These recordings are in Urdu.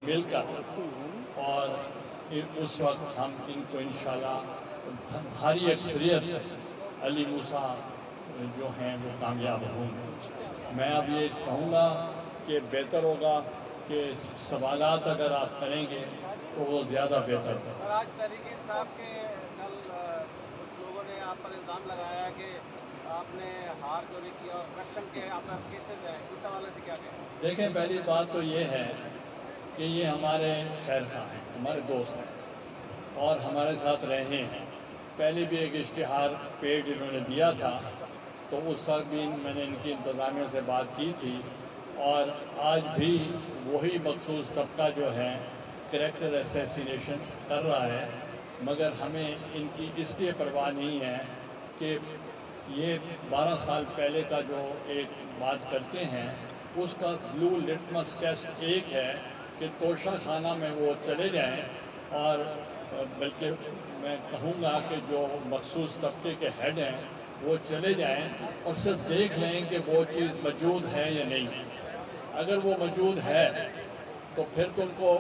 مل کر، اور اس وقت ہم ان کو انشاءاللہ بھاری اکثریت سے علی موسیٰ جو ہیں وہ کامیاب ہوں گے۔ میں اب یہ کہوں گا کہ بہتر ہوگا کہ سوالات اگر آپ کریں گے تو وہ زیادہ بہتر ہوگا۔ آج تحریک انصاف کے کل کچھ لوگوں نے آپ پر الزام لگایا کہ آپ نے ہار چوری کیا اور کرپشن کے آپ پر کیسز ہیں، اس حوالے سے کیا کہیں؟ دیکھیں، پہلی بات تو یہ ہے کہ یہ ہمارے خیر خواہ ہیں، ہمارے دوست ہیں اور ہمارے ساتھ رہے ہیں۔ پہلے بھی ایک اشتہار پیڈ انہوں نے دیا تھا، تو اس وقت بھی میں نے ان کی انتظامیہ سے بات کی تھی، اور آج بھی وہی مخصوص طبقہ جو ہے کریکٹر اسیسینیشن کر رہا ہے، مگر ہمیں ان کی اس لیے پرواہ نہیں ہے کہ یہ 12 سال پہلے کا جو ایک بات کرتے ہیں، اس کا بلو لٹمس ٹیسٹ ایک ہے کہ توشہ خانہ میں وہ چلے جائیں، اور بلکہ میں کہوں گا کہ جو مخصوص طبقے کے ہیڈ ہیں وہ چلے جائیں اور صرف دیکھ لیں کہ وہ چیز موجود ہے یا نہیں ہے۔ اگر وہ موجود ہے تو پھر تو ان کو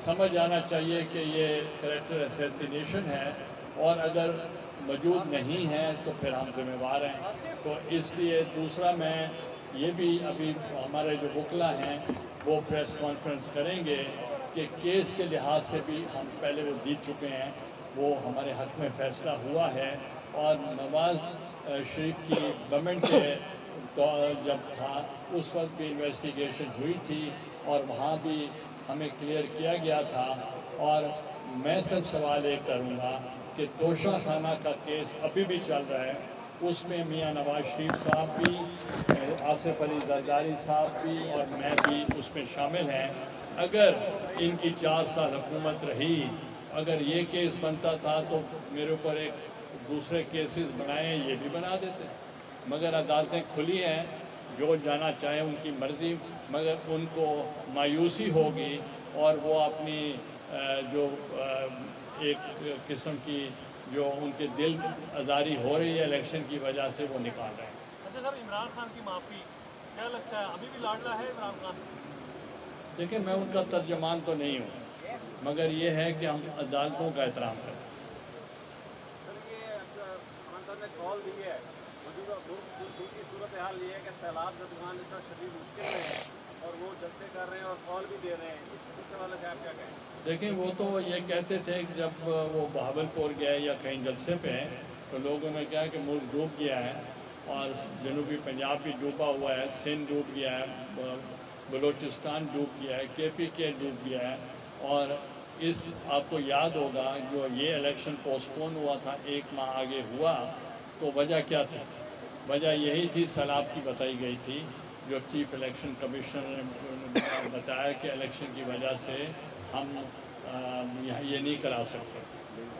سمجھ آنا چاہیے کہ یہ کریکٹر اسیسینیشن ہے، اور اگر موجود نہیں ہے تو پھر ہم ذمہ وار ہیں۔ تو اس لیے دوسرا، میں یہ بھی ابھی ہمارے جو وکلا ہیں وہ پریس کانفرنس کریں گے کہ کیس کے لحاظ سے بھی ہم پہلے وہ جیت چکے ہیں، وہ ہمارے حق میں فیصلہ ہوا ہے، اور نواز شریف کی گورنمنٹ کے جب تھا اس وقت بھی انویسٹیگیشن ہوئی تھی، اور وہاں بھی ہمیں کلیئر کیا گیا تھا۔ اور میں صرف سوال ایک کروں گا کہ توشہ خانہ کا کیس ابھی بھی چل رہا ہے، اس میں میاں نواز شریف صاحب بھی، آصف علی زرداری صاحب بھی اور میں بھی اس میں شامل ہیں۔ اگر ان کی 4 سال حکومت رہی، اگر یہ کیس بنتا تھا تو میرے اوپر ایک دوسرے کیسز بنائے یہ بھی بنا دیتے، مگر عدالتیں کھلی ہیں، جو جانا چاہیں ان کی مرضی، مگر ان کو مایوسی ہوگی اور وہ اپنی جو ایک قسم کی جو ان کے دل آزاری ہو رہی ہے الیکشن کی وجہ سے، وہ نکال رہے ہیں۔ اچھا سر، عمران خان کی معافی کیا لگتا ہے ابھی بھی لاڈلا ہے عمران خان؟ دیکھیں، میں ان کا ترجمان تو نہیں ہوں، مگر یہ ہے کہ ہم عدالتوں کا احترام کریں۔ سر، یہ خان صاحب نے کال دی ہے، موجودہ ملک کی صورتحال یہ ہے کہ سیلاب زدگان اس وقت شدید مشکل میں ہے، اور وہ جلسے کر رہے ہیں اور کال بھی دے رہے ہیں، اس حوالے سے آپ کیا کہیں؟ دیکھیں، وہ تو یہ کہتے تھے کہ جب وہ بہاولپور گئے یا کہیں جلسے پہ، تو لوگوں نے کہا کہ ملک ڈوب گیا ہے، اور جنوبی پنجاب بھی ڈوبا ہوا ہے، سندھ ڈوب گیا ہے، بلوچستان ڈوب گیا ہے، KPK ڈوب گیا ہے، اور اس آپ کو یاد ہوگا جو یہ الیکشن پوسٹ پون ہوا تھا 1 ماہ آگے ہوا، تو وجہ کیا تھی؟ وجہ یہی تھی، سیلاب کی بتائی گئی تھی، جو چیف الیکشن کمیشنر نے بتایا کہ الیکشن کی وجہ سے ہم یہاں یہ نہیں کرا سکتے۔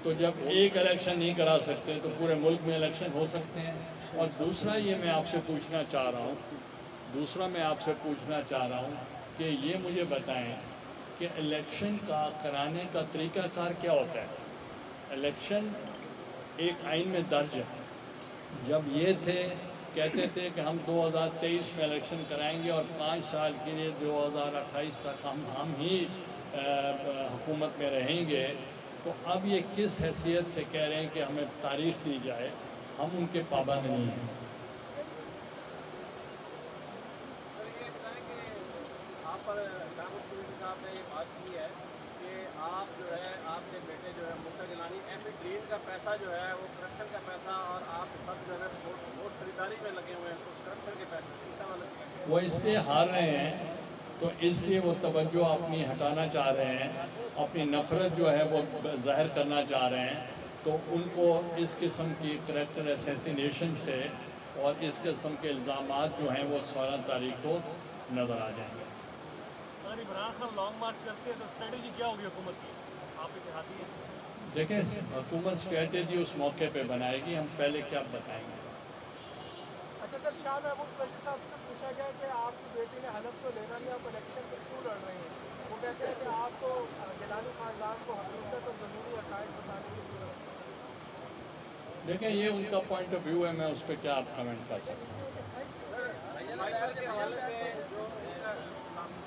تو جب ایک الیکشن نہیں کرا سکتے تو پورے ملک میں الیکشن ہو سکتے ہیں۔ اور دوسرا یہ میں آپ سے پوچھنا چاہ رہا ہوں کہ یہ مجھے بتائیں کہ الیکشن کا کرانے کا طریقہ کار کیا ہوتا ہے؟ الیکشن ایک آئین میں درج ہے۔ جب یہ کہتے تھے کہ ہم 2023 میں الیکشن کرائیں گے اور 5 سال کے لیے 2028 تک ہم ہی حکومت میں رہیں گے، تو اب یہ کس حیثیت سے کہہ رہے ہیں کہ ہمیں تاریخ دی جائے؟ ہم ان کے پابند نہیں ہیں۔ سر، یہ بتائیں کہ آپ پر شاہ القریشی صاحب نے یہ بات کی ہے کہ آپ جو ہے، آپ کے بیٹے جو ہے موسیٰ گیلانی، گرین کا پیسہ جو ہے وہ کرپشن کا پیسہ، اور آپ سب جو ہے ووٹ خریداری میں لگے ہوئے ہیں اس کرپشن کے پیسے سے، اس حوالے سے کیا کہیں؟ وہ اس لیے ہار رہے ہیں، تو اس لیے وہ توجہ اپنی ہٹانا چاہ رہے ہیں، اپنی نفرت جو ہے وہ ظاہر کرنا چاہ رہے ہیں، تو ان کو اس قسم کی کریکٹر اسیسینیشن سے اور اس قسم کے الزامات جو ہیں وہ 16 تاریخ کو نظر آ جائیں گے۔ اگر عمران خان لانگ مارچ کرتے ہیں تو اسٹریٹجی کیا ہوگی حکومت کی؟ آپ اتحادی ہیں۔ دیکھیں، حکومت اسٹریٹجی اس موقع پہ بنائے گی، ہم پہلے کیا بتائیں گے۔ اچھا سر، شاہ محمود قریشی صاحب سے پوچھا گیا کہ آپ کی بیٹی نے حلف تو لینا نہیں، آپ الیکشن میں کیوں لڑ رہے ہیں؟ وہ کہتے ہیں کہ آپ کو گیلانی خاندان کو حقیقت اور زمینی حقائق بتانے کی ضرورت ہے۔ دیکھیں، یہ ان کا پوائنٹ آف ویو ہے، میں اس پہ کیا آپ کمنٹ کر سکتا ہوں۔ سائفر کے حوالے سے جو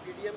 PDM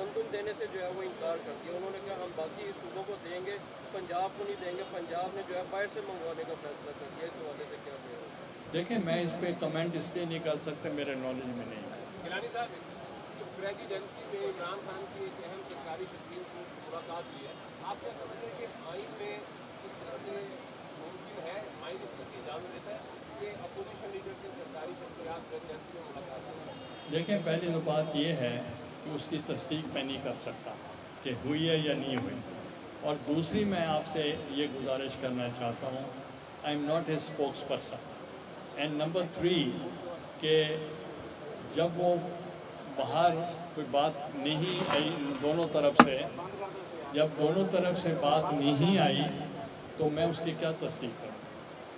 گندم دینے سے جو ہے وہ انکار کر دیا. انہوں نے کہا ہم باقی صوبوں کو دیں گے, پنجاب کو نہیں دیں گے. پنجاب نے جو ہے باہر سے منگوانے کا فیصلہ کر دیا. اس حوالے سے کیا کہہ رہے ہیں؟ دیکھیں میں اس پہ کمنٹ اس لیے نہیں کر سکتا, میرے نالج میں نہیں ہے. گیلانی صاحب, پریزیڈنسی میں عمران خان کی ایک اہم سرکاری شخصیت کی ملاقات ہوئی ہے. آپ کیا سمجھتے ہیں کہ آئین میں اس طرح سے ممکن ہے, آئین اس چیز کی اجازت دیتا ہے کہ اپوزیشن لیڈر سے سرکاری شخصیات پریزیڈنسی میں ملاقات کریں؟ دیکھیں پہلی تو بات یہ ہے کہ اس کی تصدیق میں نہیں کر سکتا کہ ہوئی ہے یا نہیں ہوئی. اور دوسری میں آپ سے یہ گزارش کرنا چاہتا ہوں, I am not a spokes person. And number 3 کہ جب وہ باہر کوئی بات نہیں آئی دونوں طرف سے, جب دونوں طرف سے بات نہیں آئی تو میں اس کی کیا تصدیق کروں.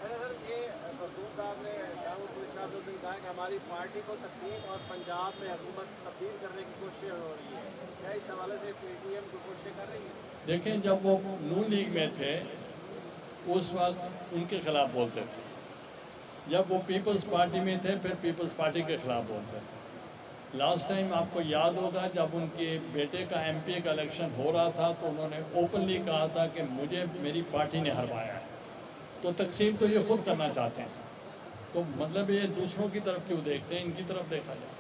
سر یہ مخدوم صاحب نے شاہ محمود صاحب نے کہا کہ ہماری پارٹی کو تقسیم اور پنجاب میں حکومت تبدیل کرنے کی کوششیں ہو رہی ہے, کیا اس حوالے سے پی ٹی ایم کو کوششیں کر رہی ہے؟ دیکھیں جب وہ نون لیگ میں تھے اس وقت ان کے خلاف بولتے تھے, جب وہ پیپلز پارٹی میں تھے پھر پیپلز پارٹی کے خلاف بولتے تھے. لاسٹ ٹائم آپ کو یاد ہوگا جب ان کے بیٹے کا ایم پی کا الیکشن ہو رہا تھا تو انہوں نے اوپنلی کہا تھا کہ مجھے میری پارٹی نے ہروایا ہے. تو تقسیم تو یہ خود کرنا چاہتے ہیں, تو مطلب یہ دوسروں کی طرف کیوں دیکھتے ہیں, ان کی طرف دیکھا جائے.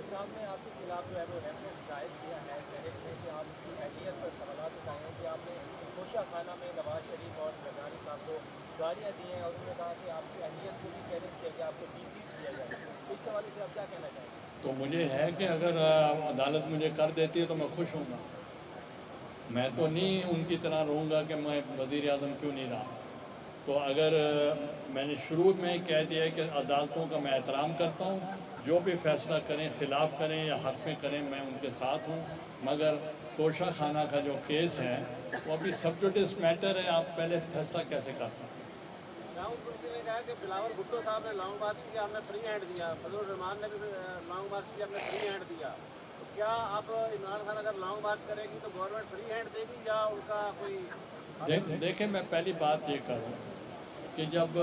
صاحب نے آپ کے خلاف جو ہے وہ ریفرنس دائر کیا ہے سینیٹ میں کہ آپ کی اہلیت پر سوالات اٹھائے ہیں کہ آپ نے گوشہ خانہ میں نواز شریف اور زرداری صاحب کو گالیاں دی ہیں, اور انہوں نے کہا کہ آپ کی اہلیت کو بھی چیلنج کیا کہ آپ کو ڈی سی دیا جائے. اس حوالے سے آپ کیا کہنا چاہیں گے؟ تو مجھے ہے کہ اگر عدالت مجھے کر دیتی ہے تو میں خوش ہوں گا. میں تو نہیں ان کی طرح رہوں گا کہ میں وزیر اعظم کیوں نہیں رہا. تو اگر میں نے شروع میں کہہ دیا کہ عدالتوں کا میں احترام کرتا ہوں, جو بھی فیصلہ کریں خلاف کریں یا حق میں کریں میں ان کے ساتھ ہوں, مگر توشہ خانہ کا جو کیس ہے وہ ابھی سب جوڈس میٹر ہے, آپ پہلے فیصلہ کیسے کر سکتے ہیں. شاہد کرسی نے کہا کہ بلاول بھٹو صاحب نے لانگ مارچ کیا, ہم نے فری ہینڈ دیا. فضل الرحمان نے بھی لانگ مارچ کیا, ہم نے فری ہینڈ دیا. تو کیا اب عمران خان اگر لانگ مارچ کرے گی تو گورنمنٹ فری ہینڈ دے گی یا ان کا کوئی؟ دیکھیں میں پہلی بات یہ کروں کہ جب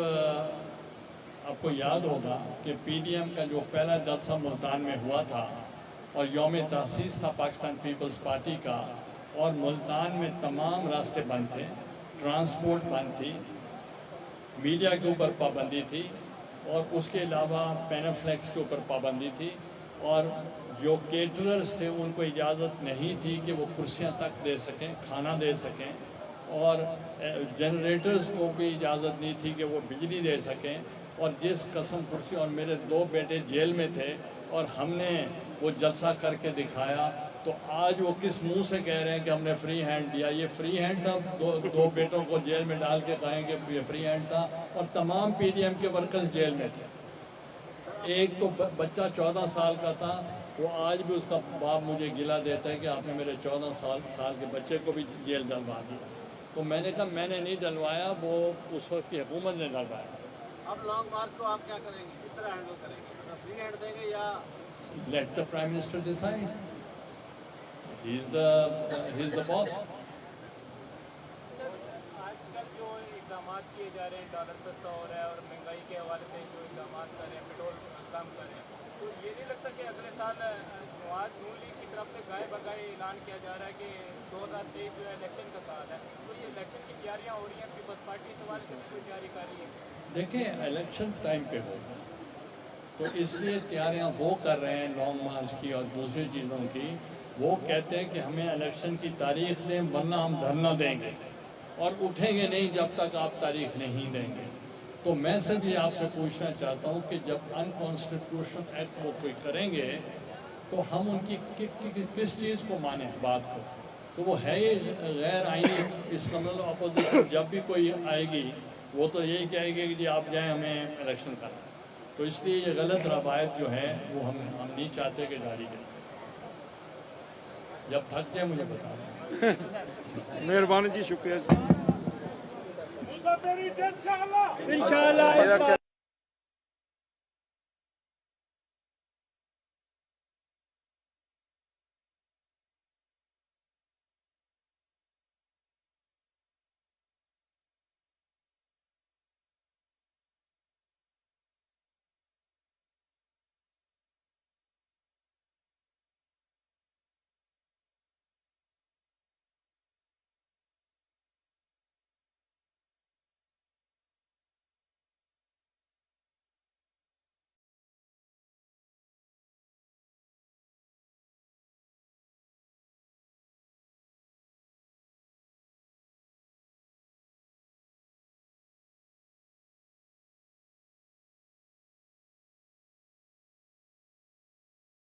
آپ کو یاد ہوگا کہ پی ڈی ایم کا جو پہلا جلسہ ملتان میں ہوا تھا اور یوم تاسیس تھا پاکستان پیپلز پارٹی کا, اور ملتان میں تمام راستے بند تھے, ٹرانسپورٹ بند تھی, میڈیا کے اوپر پابندی تھی, اور اس کے علاوہ پینافلیکس کے اوپر پابندی تھی, اور جو کیٹررز تھے ان کو اجازت نہیں تھی کہ وہ کرسیاں تک دے سکیں, کھانا دے سکیں, اور جنریٹرز کو بھی اجازت نہیں تھی کہ وہ بجلی دے سکیں. اور جس قسم کرسی, اور میرے 2 بیٹے جیل میں تھے اور ہم نے وہ جلسہ کر کے دکھایا, تو آج وہ کس منہ سے کہہ رہے ہیں کہ ہم نے فری ہینڈ دیا. یہ فری ہینڈ تھا, دو بیٹوں کو جیل میں ڈال کے کہیں کہ یہ فری ہینڈ تھا, اور تمام پی ڈی ایم کے ورکرز جیل میں تھے. ایک تو بچہ 14 سال کا تھا, وہ آج بھی اس کا باپ مجھے گلا دیتا ہے کہ آپ نے میرے 14 سال کے بچے کو بھی جیل ڈلوا دیا. تو میں نے کہا میں نے نہیں ڈلوایا, وہ اس وقت کی حکومت نے ڈلوایا. اب لانگ مارچ کو آپ کیا کریں گے, کس طرح ہینڈل کریں گے, مطلب فری ہینڈ دیں گے یا late the prime minister decide, he is the boss. آج کل جو اقدامات کیے جا رہے ہیں, ڈالر سستا ہو رہا ہے اور مہنگائی کے حوالے سے جو اقدامات کر رہے ہیں, پیٹرول کم کر رہے ہیں, تو یہ نہیں لگتا کہ اگلے سال نواز نون لیگ کی طرف سے گائے بگائے اعلان کیا جا رہا ہے کہ 2023 جو ہے الیکشن کا سال ہے, تو یہ الیکشن کی تیاریاں ہو رہی ہیں, پیپلز پارٹی اس حوالے سے بھی کوئی تیاری کر رہی ہے؟ دیکھیں الیکشن ٹائم پہ ہوگا تو اس لیے تیاریاں وہ کر رہے ہیں لانگ مارچ کی اور دوسری چیزوں کی. وہ کہتے ہیں کہ ہمیں الیکشن کی تاریخ دیں ورنہ ہم دھرنا دیں گے, اور اٹھیں گے نہیں جب تک آپ تاریخ نہیں دیں گے. تو میں صرف یہ آپ سے پوچھنا چاہتا ہوں کہ جب انکانسٹیٹیوشنل ایکٹ وہ کوئی کریں گے تو ہم ان کی کس چیز کو مانیں بات کو. تو وہ ہے یہ غیر آئینی, اس کا مطلب اپوزیشن جب بھی کوئی آئے گی وہ تو یہی کہے گی کہ جی آپ جائیں ہمیں الیکشن کرنا. تو اس لیے یہ غلط روایت جو ہے وہ ہم نہیں چاہتے کہ جاری کریں. جب تھک جائے مجھے بتا دیں. مہربانی جی, شکریہ. انشاءاللہ